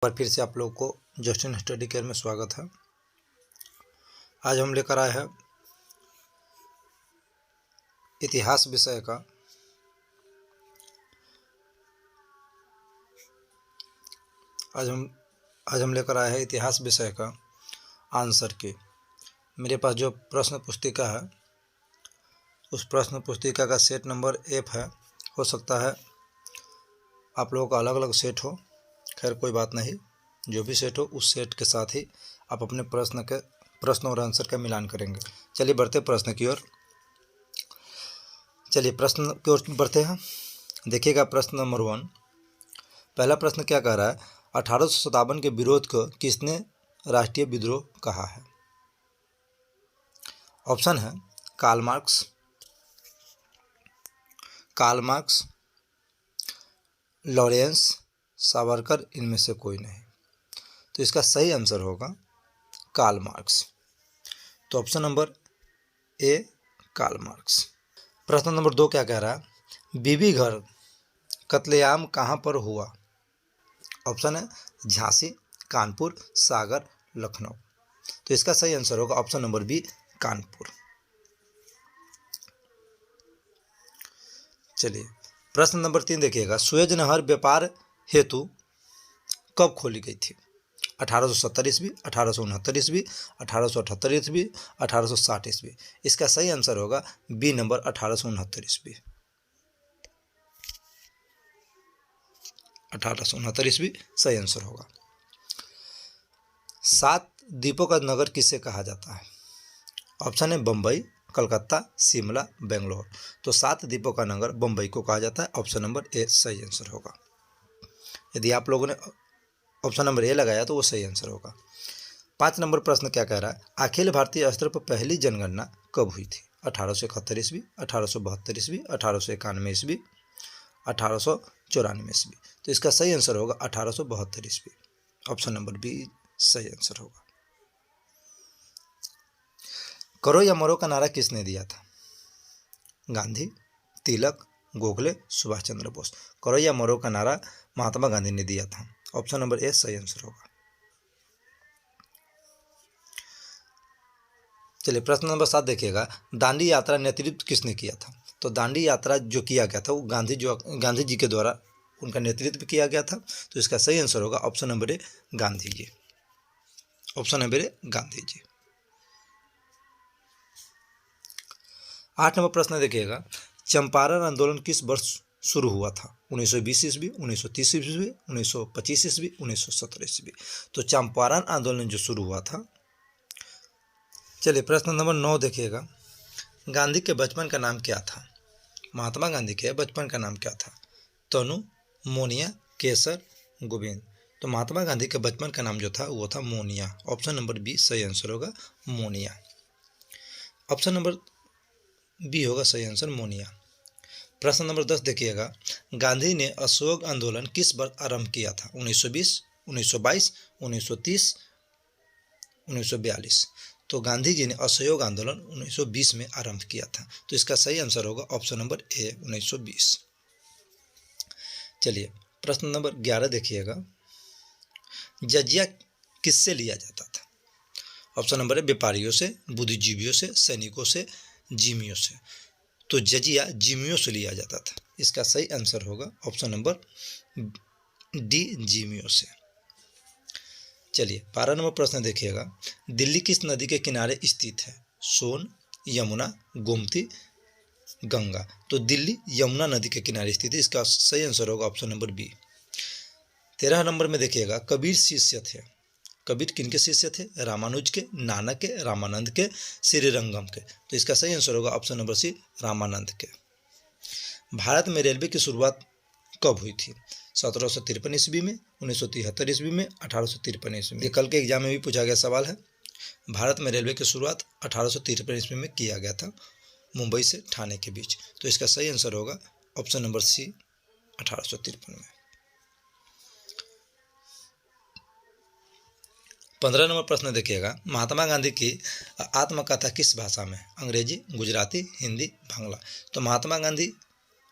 बार फिर से आप लोगों को जस्टिन स्टडी केयर में स्वागत है। आज हम लेकर आए हैं इतिहास विषय का आज हम लेकर आए हैं इतिहास विषय का आंसर की। मेरे पास जो प्रश्न पुस्तिका है उस प्रश्न पुस्तिका का सेट नंबर F है। हो सकता है आप लोगों का अलग अलग सेट हो, खैर कोई बात नहीं, जो भी सेट हो उस सेट के साथ ही आप अपने प्रश्न और आंसर का मिलान करेंगे। चलिए बढ़ते प्रश्न की ओर। चलिए प्रश्न की ओर बढ़ते हैं। देखिएगा प्रश्न नंबर 1। पहला प्रश्न क्या कह रहा है? 1857 के विरोध को किसने राष्ट्रीय विद्रोह कहा है? ऑप्शन है कार्ल मार्क्स, लॉरेंस, सावरकर, इनमें से कोई नहीं। तो इसका सही आंसर होगा कार्ल मार्क्स। तो option number A Karl Marx. प्रश्न नंबर 2 क्या कह रहा है? बीबी घर कत्लेआम कहाँ पर हुआ? ऑप्शन है झांसी, कानपुर, सागर, लखनऊ। तो इसका सही आंसर होगा ऑप्शन नंबर बी कानपुर। चलिए प्रश्न नंबर 3 देखिएगा। सुएज नहर व्यापार हेतु कब खोली गई थी? 1870 ईस्वी, 1869 ईस्वी, 1878 ईस्वी, 1860 ईस्वी। इसका सही आंसर होगा बी नंबर 1869 ईस्वी। 1869 ईस्वी सही आंसर होगा। 7 द्वीपों का नगर किसे कहा जाता है? ऑप्शन है बम्बई, कलकत्ता, शिमला, बेंगलोर। तो 7 द्वीपों का नगर बम्बई को कहा जाता है। ऑप्शन नंबर ए सही आंसर होगा। यदि आप लोगों ने ऑप्शन नंबर ए लगाया तो वो सही आंसर होगा। 5 नंबर प्रश्न क्या कह रहा है? अखिल भारतीय स्तर पर पहली जनगणना कब हुई थी? 1871 ईस्वी, 1872 ईस्वी, 1891 ईस्वी, 1894 ईस्वी। तो इसका सही आंसर होगा 1872 ईस्वी। ऑप्शन नंबर बी सही आंसर होगा। करो या मरो का नारा किसने दिया था? गांधी, तिलक, गोखले, सुभाष चंद्र बोस। करो या मरो का नारा महात्मा गांधी ने दिया था। ऑप्शन नंबर ए सही आंसर होगा। चलिए प्रश्न नंबर 7 देखिएगा। दांडी यात्रा नेतृत्व किसने किया था? तो दांडी यात्रा जो किया गया था वो गांधी जी के द्वारा उनका नेतृत्व किया गया था। तो इसका सही आंसर होगा option number A Gandhi ji. Option number A Gandhi ji. 8 number प्रश्न देखिएगा। चंपारण आंदोलन किस वर्ष शुरू हुआ था? 1920 ईस्वी, 1930 ईस्वी, 1925 ईस्वी, 1917 ईस्वी। तो चंपारण आंदोलन जो शुरू हुआ था। चलिए प्रश्न नंबर 9 देखिएगा। गांधी के बचपन का नाम क्या था? महात्मा गांधी के बचपन का नाम क्या था? तनु, मोनिया, केसर, गोविंद। तो महात्मा गांधी के बचपन का नाम जो था वो था मोनिया। ऑप्शन नंबर बी सही आंसर होगा मोनिया। ऑप्शन नंबर बी होगा सही आंसर मोनिया। प्रश्न नंबर 10 देखिएगा। गांधी ने असहयोग आंदोलन किस वर्ष आरंभ किया था? 1920, 1922, 1930, 1942। तो गांधी जी ने असहयोग आंदोलन 1920 में आरंभ किया था। तो इसका सही आंसर होगा ऑप्शन नंबर ए 1920। चलिए प्रश्न नंबर 11 देखिएगा। जजिया किससे लिया जाता था? ऑप्शन नंबर ए व्यापारियों से, बुद्धिजीवियों से, सैनिकों से, जिमियों से। तो जजिया जिमियों से लिया जाता था। इसका सही आंसर होगा ऑप्शन नंबर डी जिमियों से। चलिए 12 नंबर प्रश्न देखिएगा। दिल्ली किस नदी के किनारे स्थित है? सोन, यमुना, गोमती, गंगा। तो दिल्ली यमुना नदी के किनारे स्थित है। इसका सही आंसर होगा ऑप्शन नंबर बी। 13 नंबर में देखिएगा। कबीर शिष्य थे। कबीर किनके शिष्य थे? रामानुज के, नानक के, रामानंद के, श्रीरंगम के। तो इसका सही आंसर होगा ऑप्शन नंबर सी रामानंद के। भारत में रेलवे की शुरुआत कब हुई थी? 1753 ईस्वी में, 1973 ईस्वी में, 1853 ईस्वी में। ये कल के एग्जाम में भी पूछा गया सवाल है। भारत में रेलवे की शुरुआत 1853 ईस्वी में किया गया था, मुंबई से ठाणे के बीच। तो इसका सही आंसर होगा ऑप्शन नंबर सी 1853 में। 15 नंबर प्रश्न देखिएगा। महात्मा गांधी की आत्मकथा किस भाषा में? अंग्रेजी, गुजराती, हिंदी, बांग्ला। तो महात्मा गांधी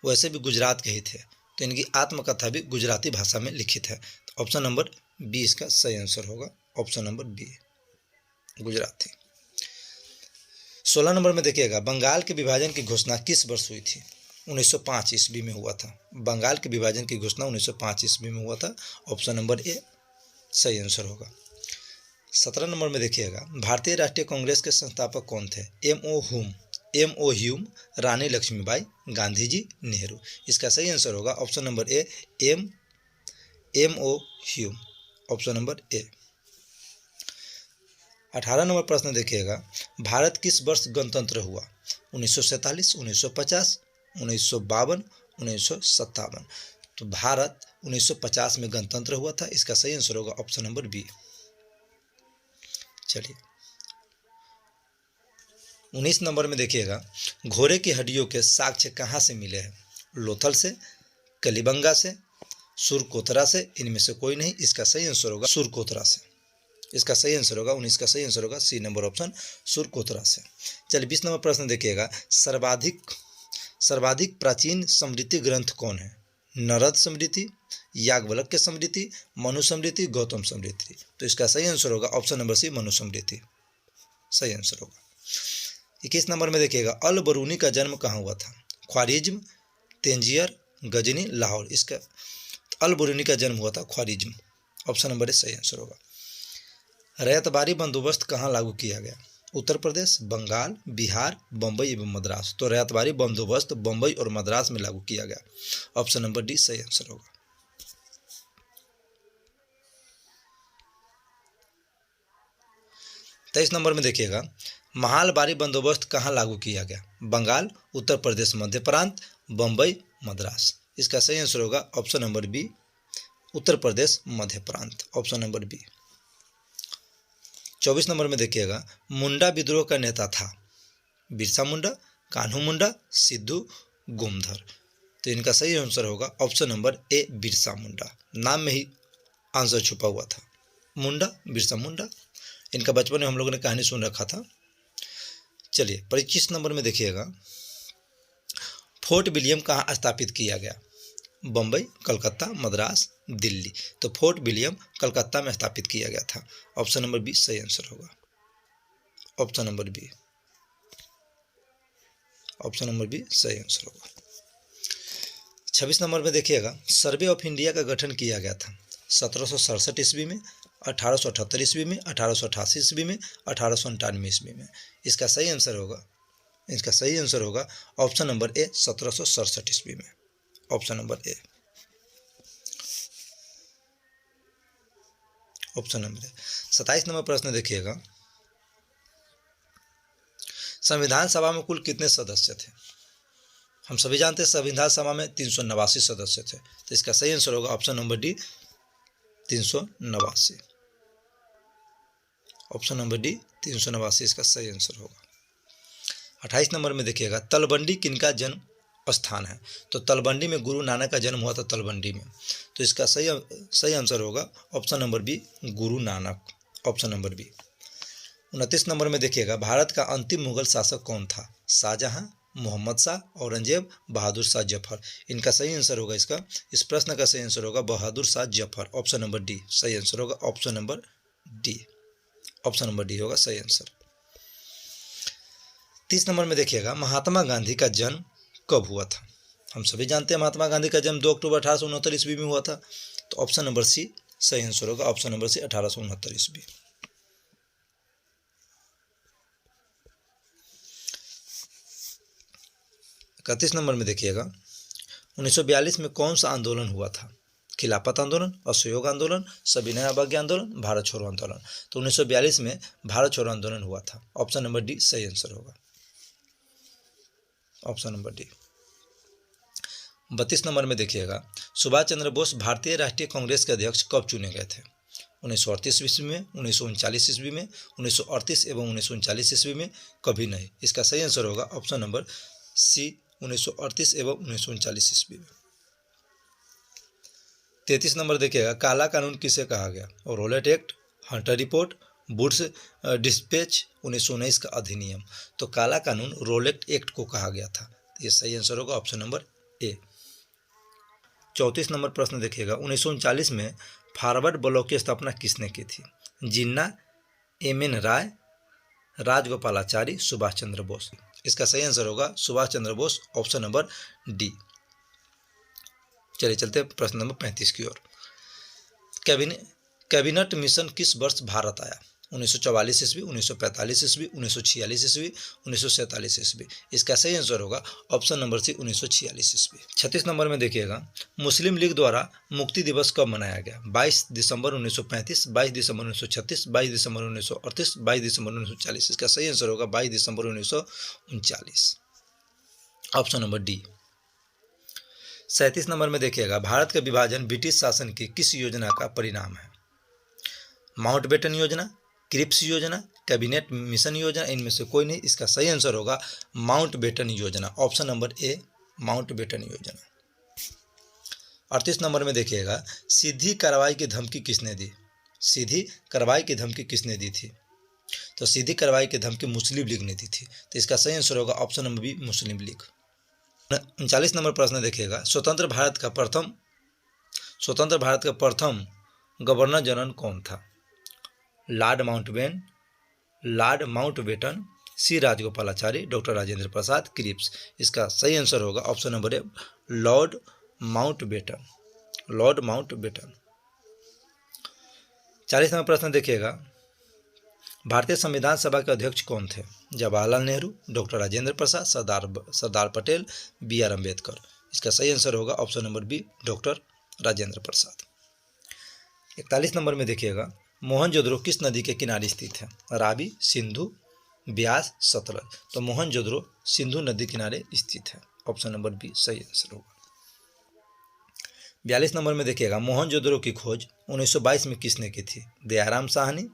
वैसे भी गुजरात के ही थे, तो इनकी आत्मकथा भी गुजराती भाषा में लिखित है। ऑप्शन नंबर बी इसका सही आंसर होगा, option number B, Gujarati. 16 number में देखिएगा, बंगाल के विभाजन की घोषणा किस वर्ष हुई थी? 1905 ईस्वी में हुआ था। बंगाल के विभाजन की घोषणा 1905 ईस्वी में हुआ था, ऑप्शन नंबर ए सही आंसर होगा। 17 नंबर में देखिएगा, भारतीय राष्ट्रीय कांग्रेस के संस्थापक कौन थे? M O Hume, Rani Lakshmibai, Gandhi ji, Nehru. इसका सही आंसर होगा option number A, M O Hume, option number A. 18 number प्रश्न देखिएगा, भारत किस वर्ष गणतंत्र हुआ? 1947, 1950, 1952, 1957। तो भारत 1950 में गणतंत्र हुआ था, इसका सही आंसर होगा ऑप्शन नंबर बी। चलिए 19 नंबर में देखिएगा, घोड़े की हड्डियों के साक्ष्य कहाँ से मिले हैं? लोथल से, कलिबंगा से, सुरकोतरा से, इनमें से कोई नहीं। इसका सही आंसर होगा सुरकोतरा से। इसका सही आंसर होगा 19 का सही आंसर होगा सी नंबर ऑप्शन, सुरकोतरा से। चलिए 20 नंबर प्रश्न देखिएगा, सर्वाधिक प्राचीन स्मृति ग्रंथ कौन है? नरद स्मृति, याज्ञवल्क्य स्मृति, मनु स्मृति, गौतम स्मृति। तो इसका सही आंसर होगा ऑप्शन नंबर सी, मनु स्मृति, सही आंसर होगा। 21 नंबर में देखिएगा, अल बरूनी का जन्म कहाँ हुआ था? ख्वारिज्म, तेंजियर, गजनी, लाहौर। इसका अल बरूनी का जन्म हुआ था ख्वारिज्म, ऑप्शन नंबर ए सही आंसर होगा। रैयतबारी बंदोबस्त कहाँ लागू किया गया? उत्तर प्रदेश, बंगाल, बिहार, बम्बई एवं मद्रास। तो रैयतबारी बंदोबस्त बम्बई और मद्रास में लागू किया गया, ऑप्शन नंबर डी सही आंसर होगा। तेईस नंबर में देखिएगा, महालबारी बंदोबस्त कहाँ लागू किया गया? बंगाल, उत्तर प्रदेश, मध्य प्रांत, बम्बई, मद्रास। इसका सही आंसर होगा option number B, Uttar Pradesh, मध्य प्रांत, ऑप्शन नंबर बी। 24 नंबर में देखिएगा, मुंडा विद्रोह का नेता था? बिरसा मुंडा, कान्हू मुंडा, सिद्धू, गोमधर। तो इनका सही आंसर होगा ऑप्शन नंबर ए, बिरसा मुंडा। नाम में ही आंसर छुपा हुआ था, मुंडा, बिरसा मुंडा। इनका बचपन में हम लोगों ने कहानी सुन रखा था। चलिए 25 नंबर में देखिएगा, फोर्ट विलियम कहाँ स्थापित किया गया? बम्बई, कलकत्ता, मद्रास, दिल्ली। तो फोर्ट विलियम कलकत्ता में स्थापित किया गया था, ऑप्शन नंबर बी सही आंसर होगा, option number B, option number B सही आंसर होगा। 26 नंबर में देखिएगा, सर्वे ऑफ इंडिया का गठन किया गया था 1767 ईस्वी में, 1878 ईस्वी में, 1888 ईस्वी में, 1899 ईस्वी में। इसका सही आंसर होगा ऑप्शन नंबर ए, 1767 ईस्वी में, ऑप्शन नंबर ए, ऑप्शन नंबर ए। 27 नंबर प्रश्न देखिएगा, संविधान सभा में कुल कितने सदस्य थे? हम सभी जानते हैं संविधान सभा में 389 सदस्य थे। तो इसका सही आंसर होगा option number D, 389, option number D 389 इसका सही आंसर होगा। 28 नंबर में देखिएगा, तलवंडी किनका जन्म स्थान है? तो तलवंडी में गुरु नानक का जन्म हुआ था, तलवंडी में। तो इसका सही आंसर होगा option number B, Guru Nanak, option number B. 29 number में देखिएगा, भारत का अंतिम मुगल शासक कौन था? शाहजहां, मोहम्मद शाह, औरंगजेब, बहादुर शाह जफर। इनका सही आंसर होगा, इस प्रश्न का सही आंसर होगा Bahadur Shah Zafar, option number D सही आंसर होगा, option number D, option number D होगा सही आंसर। 30 नंबर में देखिएगा, महात्मा गांधी का जन्म कब हुआ था? हम सभी जानते हैं महात्मा गांधी का जन्म 2 अक्टूबर 1869 ईस्वी में हुआ था। तो ऑप्शन नंबर सी सही आंसर होगा, ऑप्शन नंबर सी 1869 ईस्वी। 31 नंबर में देखिएगा, 1942 में कौन सा आंदोलन हुआ था? खिलाफत आंदोलन, असहयोग आंदोलन, सविनय अवज्ञा आंदोलन, भारत छोड़ो आंदोलन। तो 1942 में भारत छोड़ो आंदोलन हुआ था, ऑप्शन नंबर डी सही आंसर होगा, ऑप्शन नंबर डी। 32 नंबर में देखिएगा, सुभाष चंद्र बोस भारतीय राष्ट्रीय कांग्रेस के अध्यक्ष कब चुने गए थे? 1938 ईस्वी में, 1939 ईस्वी में, 1938 एवं 1939 ईस्वी में, कभी नहीं। इसका सही आंसर होगा ऑप्शन नंबर सी 1938 एवं 1939 ईस्वी में। 33 नंबर देखिएगा, काला कानून किसे कहा गया? Rowlatt Act, Hunter Report, Wood's Despatch, 1919 का अधिनियम। तो काला कानून रोलेट एक्ट को कहा गया था, ये सही आंसर होगा ऑप्शन नंबर ए। 34 नंबर प्रश्न देखिएगा, 1939 में फॉरवर्ड ब्लॉक की स्थापना किसने की थी? जिन्ना, एम.एन. राय, राजगोपालाचारी, सुभाष चंद्र बोस। इसका सही आंसर होगा Subhash Chandra Bose, option number D. चलिए चलते हैं प्रश्न नंबर 35 की ओर। कैबिनेट मिशन किस वर्ष भारत आया? 1944 ईस्वी, 1945 ईस्वी, 1946 ईस्वी, 1947 ईस्वी। इसका सही आंसर होगा ऑप्शन नंबर सी, 1946 ईस्वी। 36 नंबर में देखिएगा, मुस्लिम लीग द्वारा मुक्ति दिवस कब मनाया गया? 22 दिसंबर 1935, 22 दिसंबर 1936, 22 दिसंबर 1938, 22 दिसंबर 1940। इसका सही आंसर होगा 22 दिसंबर 1939, ऑप्शन नंबर डी। 37 नंबर में देखिएगा, भारत का विभाजन ब्रिटिश शासन की किस योजना का परिणाम है? माउंटबेटन योजना, क्रिप्स योजना, कैबिनेट मिशन योजना, इनमें से कोई नहीं। इसका सही आंसर होगा माउंटबेटन योजना, ऑप्शन नंबर ए, माउंटबेटन योजना। 38 नंबर में देखिएगा, सीधी कार्रवाई की धमकी किसने दी? सीधी कार्रवाई की धमकी किसने दी थी? तो सीधी कार्रवाई की धमकी मुस्लिम लीग ने दी थी। तो इसका सही आंसर होगा ऑप्शन नंबर बी, मुस्लिम लीग। 39 नंबर प्रश्न देखिएगा, स्वतंत्र भारत का प्रथम गवर्नर जनरल कौन था? Lord Mountbatten, C Rajagopalachari, doctor Rajendra Prasad, Cripps. इसका सही आंसर होगा option number A, lord Mountbatten. 40 number प्रश्न देखिएगा, भारतीय संविधान सभा के अध्यक्ष कौन थे? Jawaharlal Nehru, doctor Rajendra Prasad, Sardar Patel, B R. अम्बेडकर। इसका सही आंसर होगा option number B, doctor Rajendra Prasad. 41 number में देखिएगा, मोहनजोदड़ो किस नदी के किनारे स्थित है? रावी, सिंधु, ब्यास, सतलज। तो मोहनजोदड़ो सिंधु नदी किनारे स्थित है, ऑप्शन नंबर बी सही आंसर होगा। 42 नंबर में देखिएगा, मोहनजोदड़ो की खोज 1922 में किसने की थी? दयाराम साहनी,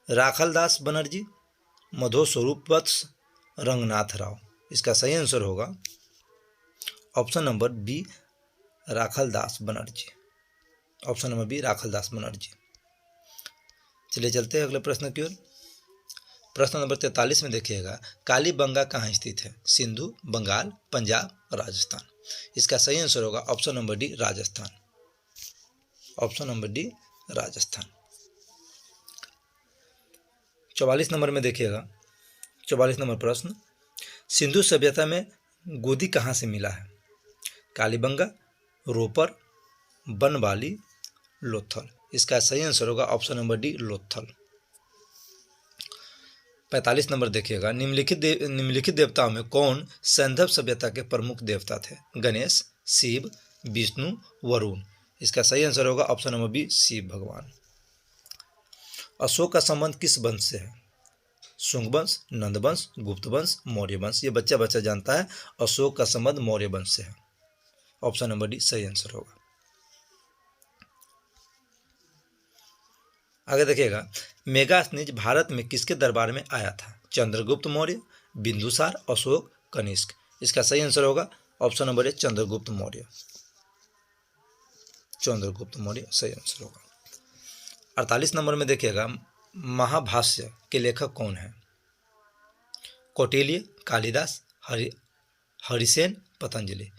राखालदास बनर्जी, मधो स्वरूप वत्स, रंगनाथ राव। इसका सही आंसर होगा option number B, Rakhaldas Banerjee, option number B, Rakhaldas Banerjee. चलिए चलते हैं अगले प्रश्न की ओर। प्रश्न नंबर 43 में देखिएगा, कालीबंगा कहाँ स्थित है? सिंधु, बंगाल, पंजाब, राजस्थान। इसका सही आंसर होगा option number D, Rajasthan, option number D, Rajasthan. 44 number में देखिएगा, 44 नंबर प्रश्न, सिंधु सभ्यता में गोदी कहाँ से मिला है? कालीबंगा, रोपर, बनवाली, लोथल। इसका सही आंसर होगा option number D, Lothal. 45 number देखिएगा, निम्नलिखित देवताओं में कौन सैंधव सभ्यता के प्रमुख देवता थे? गणेश, शिव, विष्णु, वरुण। इसका सही आंसर होगा ऑप्शन नंबर बी, शिव भगवान। अशोक का संबंध किस वंश से है? शुंग वंश, नंद वंश, गुप्त वंश, मौर्य वंश। ये बच्चा जानता है, अशोक का संबंध मौर्य वंश से है, ऑप्शन नंबर डी सही आंसर होगा। आगे देखिएगा, मेगास्थनीज भारत में किसके दरबार में आया था? चंद्रगुप्त मौर्य, बिंदुसार, अशोक, कनिष्क। इसका सही आंसर होगा ऑप्शन नंबर ए, चंद्रगुप्त मौर्य, चंद्रगुप्त मौर्य सही आंसर होगा। 48 नंबर में देखिएगा, महाभाष्य के लेखक कौन है? कौटिल्य, कालिदास, हरिसेन, पतंजलि।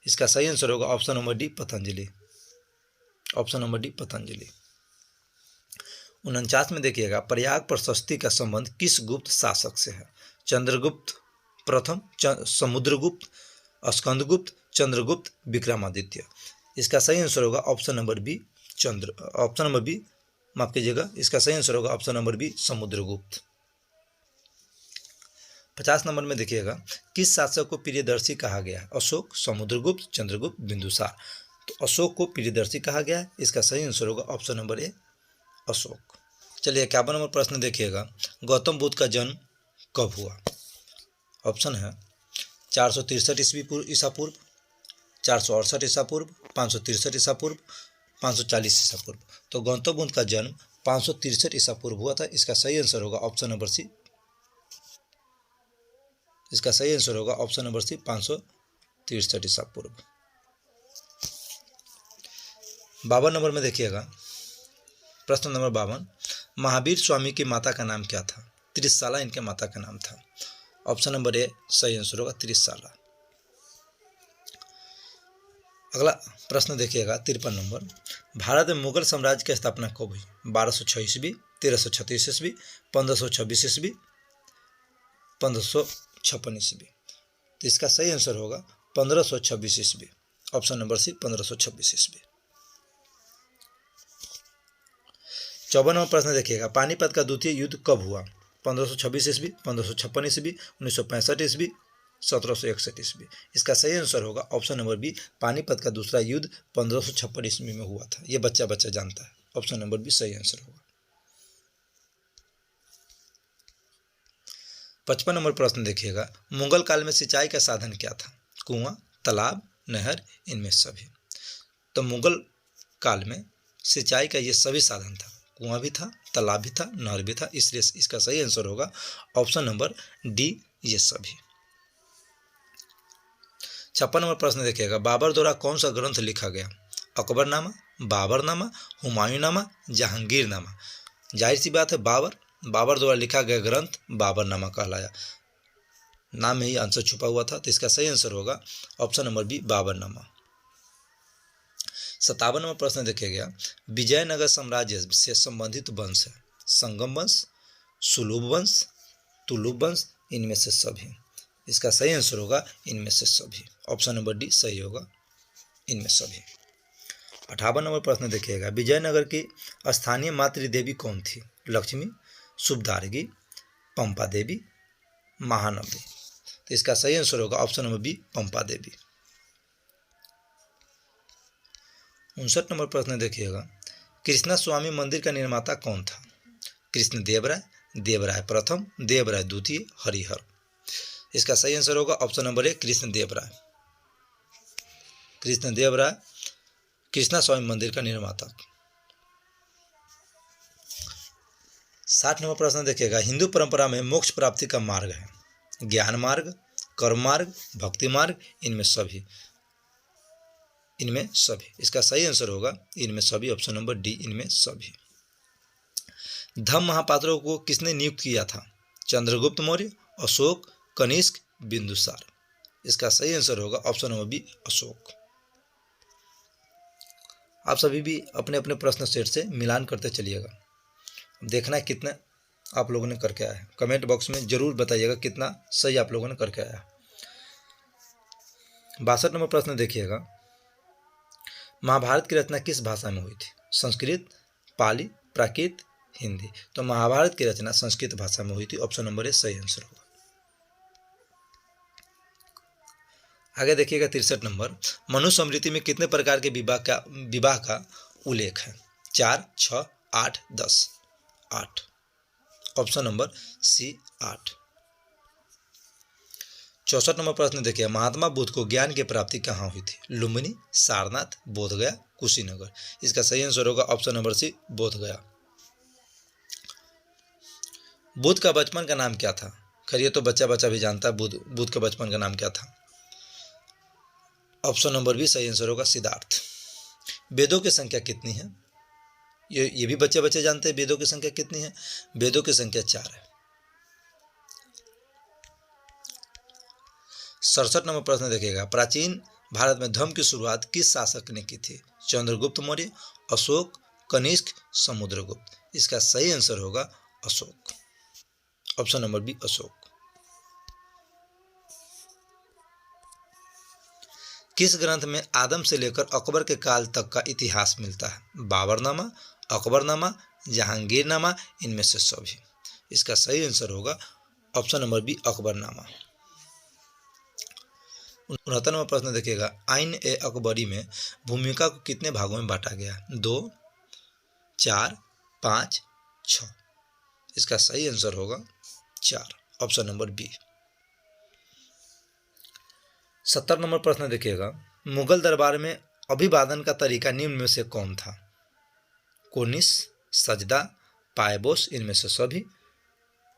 इसका सही आंसर होगा option number D, Patanjali, option number D, Patanjali. 49 में देखिएगा, प्रयाग प्रशस्ति का संबंध किस गुप्त शासक से है? चंद्रगुप्त प्रथम, समुद्रगुप्त, स्कंदगुप्त, चंद्रगुप्त, विक्रमादित्य। इसका सही आंसर होगा option number B, option number B, माफ कीजिएगा, इसका सही आंसर होगा option number B, Samudragupta. 50 number में देखिएगा, किस शासक को प्रियदर्शी कहा गया है? अशोक, समुद्रगुप्त, चंद्रगुप्त, बिंदुसार। तो अशोक को प्रियदर्शी कहा गया है, इसका सही आंसर होगा ऑप्शन नंबर ए, अशोक। चलिए 51 नंबर प्रश्न देखिएगा, गौतम बुद्ध का जन्म कब हुआ? ऑप्शन है 463 ईसा पूर्व, 468 ईसा पूर्व, 563 ईसा पूर्व, 540 ईसा पूर्व। तो गौतम बुद्ध का जन्म 563 ईसा पूर्व हुआ था। इसका सही आंसर होगा ऑप्शन नंबर सी, इसका सही आंसर होगा ऑप्शन नंबर सी, 563 ईसा पूर्व। 52 नंबर में देखिएगा, प्रश्न नंबर 52, महावीर स्वामी की माता का नाम क्या था? त्रिशाला इनके माता का नाम था, ऑप्शन नंबर ए सही आंसर होगा त्रिशाला। अगला प्रश्न देखिएगा 53 नंबर, भारत में मुगल साम्राज्य की स्थापना कब हुई? 1206 ईस्वी, 1336 ईस्वी, 1526 ईस्वी, 1556 ईस्वी। तो इसका सही आंसर होगा 1526 ईस्वी। ऑप्शन नंबर सी 1526 ईस्वी। 54वां प्रश्न देखिएगा, पानीपत का द्वितीय युद्ध कब हुआ? 1526 ईस्वी, 1556 ईस्वी, 1965 ईस्वी, 1761 ईस्वी। इसका सही आंसर होगा ऑप्शन नंबर बी, पानीपत का दूसरा युद्ध 1556 ईस्वी में हुआ था। ये बच्चा बच्चा जानता है। ऑप्शन नंबर बी सही आंसर होगा। 55 नंबर प्रश्न देखिएगा, मुगल काल में सिंचाई का साधन क्या था? कुआं, तालाब, नहर, इनमें सभी। तो मुगल काल में सिंचाई का ये सभी साधन था। कुआं भी था, तालाब भी था, नहर भी था, इसलिए इसका सही आंसर होगा ऑप्शन नंबर डी, ये सभी। 56 नंबर प्रश्न देखिएगा, बाबर द्वारा कौन सा ग्रंथ लिखा गया? अकबरनामा, बाबरनामा, हुमायूंनामा, जहांगीरनामा। जाहिर सी बात है बाबर द्वारा लिखा गया ग्रंथ बाबरनामा कहलाया। नाम में ही आंसर छुपा हुआ था, तो इसका सही आंसर होगा option number B, Baburnama. 57 number प्रश्न देखिएगा, विजयनगर साम्राज्य से संबंधित वंश है? संगम वंश, सुलभ वंश, तुलुप वंश, इनमें से सभी। इसका सही आंसर होगा इनमें से सभी। ऑप्शन नंबर डी सही होगा, इनमें सभी। 58 नंबर प्रश्न देखिएगा, विजयनगर की स्थानीय मातृ देवी कौन थी? लक्ष्मी, शुभदार्गी, पंपा देवी, महानंदी। तो इसका सही आंसर होगा ऑप्शन नंबर बी, पंपा देवी। 59 नंबर प्रश्न देखिएगा, कृष्णा स्वामी मंदिर का निर्माता कौन था? कृष्ण देवराय, देवराय प्रथम, देवराय द्वितीय, हरिहर। इसका सही आंसर होगा option number A, Krishna Devaraya. Krishna Devaraya Krishna Swami मंदिर का निर्माता। 60 नंबर प्रश्न देखिएगा, हिंदू परंपरा में मोक्ष प्राप्ति का मार्ग है? ज्ञान मार्ग, कर्म मार्ग, भक्ति मार्ग, इनमें सभी। इनमें सभी। इसका सही आंसर होगा इनमें सभी, ऑप्शन नंबर डी, इनमें सभी। धम्म महापात्रों को किसने नियुक्त किया था? चंद्रगुप्त मौर्य, अशोक, कनिष्क, बिंदुसार। इसका सही आंसर होगा ऑप्शन नंबर बी, अशोक। आप सभी भी अपने अपने प्रश्न सेट से मिलान करते चलिएगा। देखना है कितना आप लोगों ने करके आया है। कमेंट बॉक्स में जरूर बताइएगा कितना सही आप लोगों ने करके आया। 62 नंबर प्रश्न देखिएगा, महाभारत की रचना किस भाषा में हुई थी? संस्कृत, पाली, प्राकृत, हिंदी। तो महाभारत की रचना संस्कृत भाषा में हुई थी। ऑप्शन नंबर ए सही आंसर होगा। आगे देखिएगा 63 नंबर, मनुस्मृति में कितने प्रकार के विवाह का उल्लेख है? 4, 6, 8, 10। 8। ऑप्शन नंबर सी 8। 64 नंबर प्रश्न देखिए, महात्मा बुद्ध को ज्ञान की प्राप्ति कहाँ हुई थी? लुम्बिनी, सारनाथ, बोधगया, कुशीनगर। इसका सही आंसर होगा option number C, Bodhgaya. Buddha का बचपन का नाम क्या था? खैर ये तो बच्चा बच्चा भी जानता है, बुद्ध के बचपन का नाम क्या था? ऑप्शन नंबर बी सही आंसर होगा, सिद्धार्थ। वेदों की संख्या कितनी है? ये भी बच्चे बच्चे जानते हैं। वेदों की संख्या कितनी है? वेदों की संख्या 4 है। 67 नंबर प्रश्न देखिएगा, प्राचीन भारत में धर्म की शुरुआत किस शासक ने की थी? चंद्रगुप्त मौर्य, अशोक, कनिष्क, समुद्रगुप्त। इसका सही आंसर होगा Ashoka. Option number B, Ashoka. किस ग्रंथ में आदम से लेकर अकबर के काल तक का इतिहास मिलता है? बाबरनामा, अकबरनामा, जहांगीरनामा, इनमें से सभी। इसका सही आंसर होगा option number B, Akbarnama. 69 number प्रश्न देखिएगा, आइन ए अकबरी में भूमिका को कितने भागों में बांटा गया? 2, 4, 5, 6। इसका सही आंसर होगा 4। Option number B. 70 नंबर प्रश्न देखिएगा, मुगल दरबार में अभिवादन का तरीका निम्न में से कौन था? कोनिस, सजदा, पायबोस, इनमें से सभी।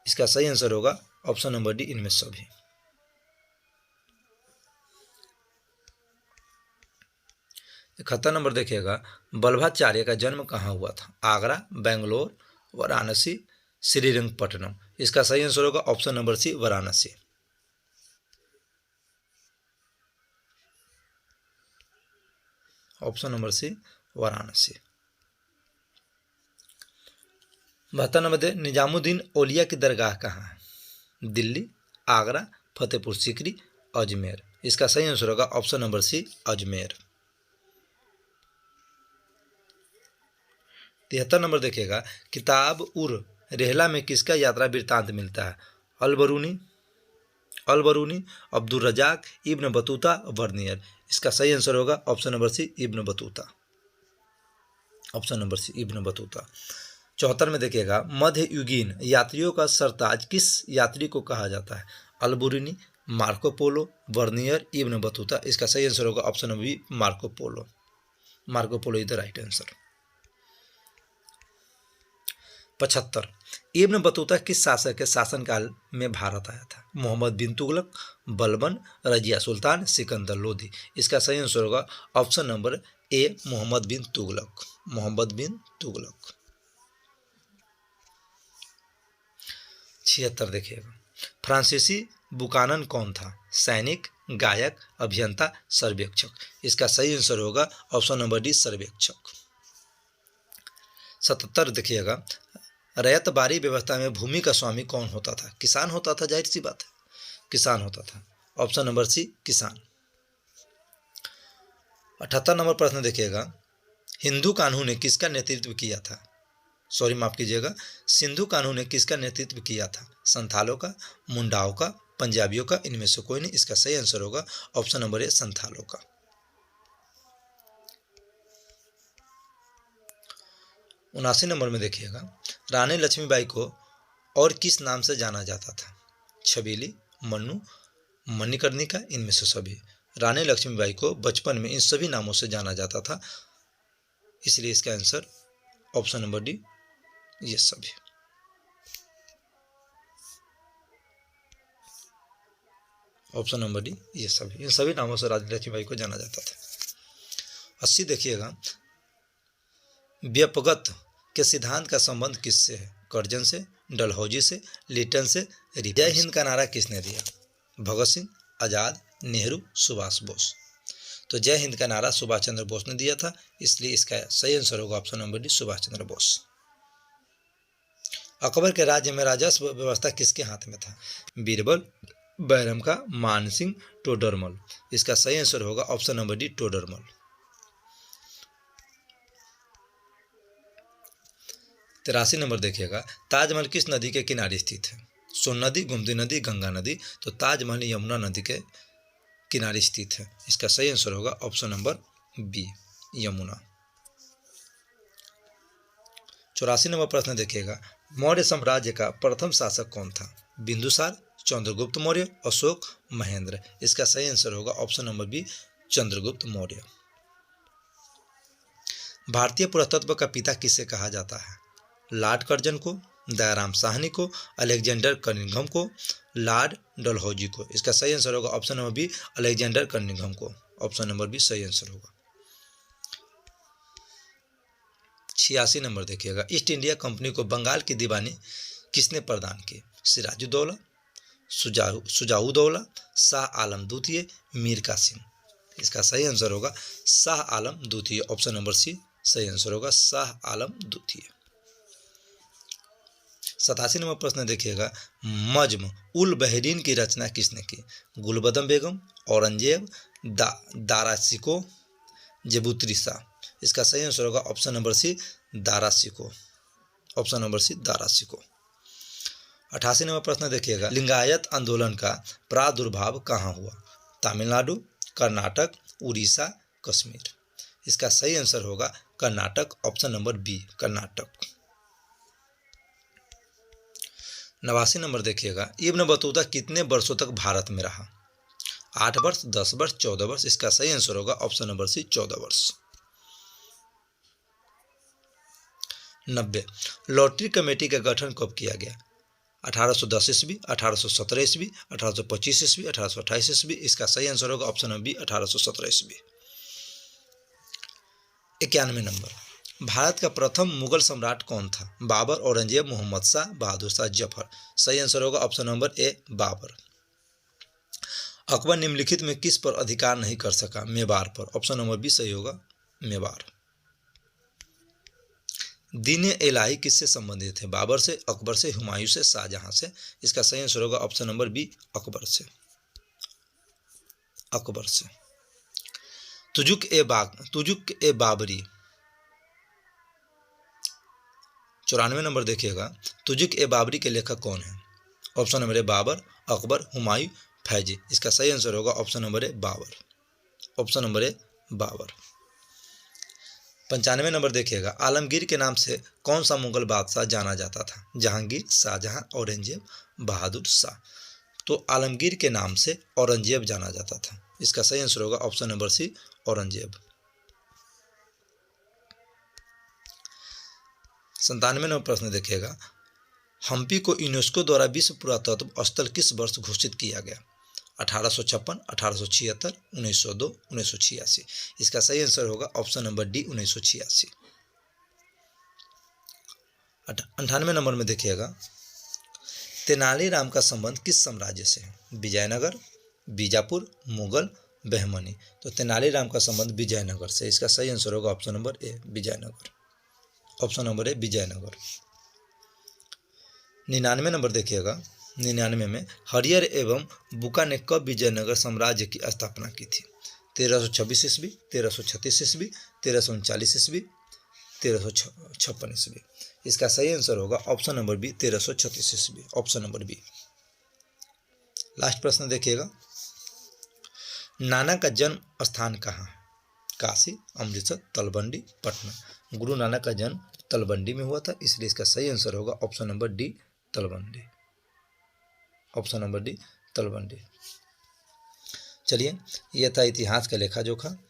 इसका सही आंसर होगा ऑप्शन नंबर डी, इनमें सभी। 71 नंबर देखिएगा, वल्लभाचार्य का जन्म कहाँ हुआ था? आगरा, बेंगलोर, वाराणसी, श्रीरंगपट्टनम। इसका सही आंसर होगा option number C, Varanasi. Option number C, Varanasi. 72 number दे निजामुद्दीन औलिया की दरगाह कहाँ है? दिल्ली, आगरा, फतेहपुर सीकरी, अजमेर। इसका सही आंसर होगा option number C, Ajmer. 73 number देखिएगा, किताब उर रेहला में किसका यात्रा वृत्तांत मिलता है? Al Biruni, Abdul Razzaq, Ibn Battuta, Bernier. इसका सही आंसर होगा option number C, Ibn Battuta. Option number C, Ibn Battuta. 74 में देखिएगा, मध्य युगीन यात्रियों का सरताज किस यात्री को कहा जाता है? Al Biruni, Marco Polo, Bernier, Ibn Battuta. इसका सही आंसर होगा option number B, Marco Polo. Marco Polo is the right answer. 75, Ibn Battuta किस शासक के शासनकाल में भारत आया था? मोहम्मद बिन तुगलक, बलबन, रजिया सुल्तान, सिकंदर लोधी। इसका सही आंसर होगा ऑप्शन नंबर ए, मोहम्मद बिन तुगलक। मोहम्मद बिन तुगलक। 76 देखिएगा, फ्रांसीसी बुकानन कौन था? सैनिक, गायक, अभियंता, सर्वेक्षक। इसका सही आंसर होगा ऑप्शन नंबर डी, सर्वेक्षक। 77 देखिएगा, रैयतबारी व्यवस्था में भूमि का स्वामी कौन होता था? किसान होता था, जाहिर सी बात है, किसान होता था। ऑप्शन नंबर सी, किसान। 78 नंबर प्रश्न देखिएगा, हिंदू कानून ने किसका नेतृत्व किया था? सॉरी माफ कीजिएगा, सिंधु कानून ने किसका नेतृत्व किया था? संथालों का, मुंडाओं का, पंजाबियों का, इनमें से कोई नहीं। इसका सही आंसर होगा ऑप्शन नंबर ए, संथालों का। 79 नंबर में देखिएगा, रानी लक्ष्मीबाई को और किस नाम से जाना जाता था? छबीली, मन्नू, मणिकर्णिका, इनमें से सभी। रानी लक्ष्मीबाई को बचपन में इन सभी नामों से जाना जाता था, इसलिए इसका आंसर ऑप्शन नंबर डी, ये सभी। ऑप्शन नंबर डी, ये सभी, इन सभी नामों से रानी लक्ष्मीबाई को जाना जाता था। 80 देखिएगा, व्युपगत के सिद्धांत का संबंध किससे है? कर्जन से, डलहौजी से, लिटन से, जय हिंद का नारा किसने दिया? भगत सिंह, आजाद, नेहरू, सुभाष बोस। तो जय हिंद का नारा सुभाष चंद्र बोस ने दिया था, इसलिए इसका सही आंसर होगा option number D, Subhash Chandra Bose. Akbar के राज्य में राजस्व व्यवस्था किसके हाथ में था? बीरबल, बैरम का, मान सिंह, टोडरमल। इसका सही आंसर होगा option number D, Todarmal. 83 number देखिएगा, ताजमहल किस नदी के किनारे स्थित है? सोन नदी, गोमती नदी, गंगा नदी। तो ताजमहल यमुना नदी के किनारे स्थित है। इसका सही आंसर होगा option number B, Yamuna. 84 number प्रश्न देखिएगा, मौर्य साम्राज्य का प्रथम शासक कौन था? बिंदुसार, चंद्रगुप्त मौर्य, अशोक, महेंद्र। इसका सही आंसर होगा option number B, Chandragupta Maurya. भारतीय पुरातत्व का पिता किसे कहा जाता है? लॉर्ड कर्जन को, दयाराम साहनी को, अलेक्जेंडर कनिंघम को, लॉर्ड डलहौजी को। इसका सही आंसर होगा option number B, Alexander Cunningham को। ऑप्शन नंबर बी सही आंसर होगा। 86 नंबर देखिएगा, ईस्ट इंडिया कंपनी को बंगाल की दीवानी किसने प्रदान की? सिराजुद्दौला, शुजाउद्दौला, शाह आलम द्वितीय, मीर कासिम। इसका सही आंसर होगा शाह आलम द्वितीय। ऑप्शन नंबर सी सही आंसर होगा, शाह आलम द्वितीय। 87 नंबर प्रश्न देखिएगा, मज्म उल बहरीन की रचना किसने की? गुलबदम बेगम, औरंगजेब, दारासिको, जबूतरी शाह। इसका सही आंसर होगा option number C, Dara Shikoh. Option number C, Dara Shikoh. 88 number प्रश्न देखिएगा, लिंगायत आंदोलन का प्रादुर्भाव कहाँ हुआ? तमिलनाडु, कर्नाटक, उड़ीसा, कश्मीर। इसका सही आंसर होगा Karnataka. Option number B, Karnataka. 89 number देखिएगा, इब्न बतूता कितने वर्षों तक भारत में रहा? 8 वर्ष, 10 वर्ष, 14 वर्ष। इसका सही आंसर होगा ऑप्शन नंबर सी, 14 वर्ष। 90, लॉटरी कमेटी का गठन कब किया गया? 1810 ईस्वी, 1817 ईस्वी, 1825 ईस्वी, 1828 ईस्वी। इसका सही आंसर होगा ऑप्शन नंबर बी, 1817 ईस्वी। 91 नंबर, भारत का प्रथम मुगल सम्राट कौन था? बाबर, औरंगजेब, मोहम्मद शाह, बहादुर शाह, जफर। सही आंसर होगा option number A, Babur. Akbar निम्नलिखित में किस पर अधिकार नहीं कर सका? मेवाड़ पर। ऑप्शन नंबर बी सही होगा, मेवाड़। दीन इलाही किससे संबंधित है? बाबर से, अकबर से, हुमायूं से, शाहजहां से। इसका सही आंसर होगा ऑप्शन नंबर बी, अकबर से। अकबर से। तुजुक ए बाबरी, 94 नंबर देखिएगा। तुजुक ए बाबरी के लेखक कौन है? Option number A Babur, Akbar, Humayun, Faizi. इसका सही आंसर होगा option number A Babur. Option number A Babur. 95 number देखिएगा। आलमगीर के नाम से कौन सा मुगल बादशाह जाना जाता था? जहांगीर, शाहजहां, औरंगजेब, बहादुर शाह। तो आलमगीर के नाम से औरंगजेब जाना जाता था। इसका सही आंसर होगा option number C, Aurangzeb. 97 number प्रश्न देखिएगा। हम्पी को यूनेस्को द्वारा विश्व पुरातत्व स्थल किस वर्ष घोषित किया गया? 1856, 1876, 1902, 1986। इसका सही आंसर होगा ऑप्शन नंबर डी, 1986। 98 नंबर में देखिएगा। तेनालीराम का संबंध किस साम्राज्य से है? विजयनगर, बीजापुर, मुगल, बहमनी। तो तेनालीराम का संबंध विजयनगर से। इसका सही आंसर होगा option number A, Vijayanagara. Option number A, Vijayanagara. 99 number देखिएगा। 99 में हरियर एवं बुका ने कब विजयनगर साम्राज्य की स्थापना की थी? 1326 ईस्वी, 1336 ईस्वी, 1339 ईस्वी, 1356 ईस्वी। इसका सही आंसर होगा ऑप्शन नंबर बी, 1336 ईस्वी। Option number B. लास्ट प्रश्न देखिएगा। नानक का जन्म स्थान कहाँ है? काशी, अमृतसर, तलवंडी, पटना। गुरु नानक का जन्म तलवंडी में हुआ था, इसलिए इसका सही आंसर होगा option number D, Talwandi. Option number D, Talwandi. चलिए, यह था इतिहास का लेखा जोखा।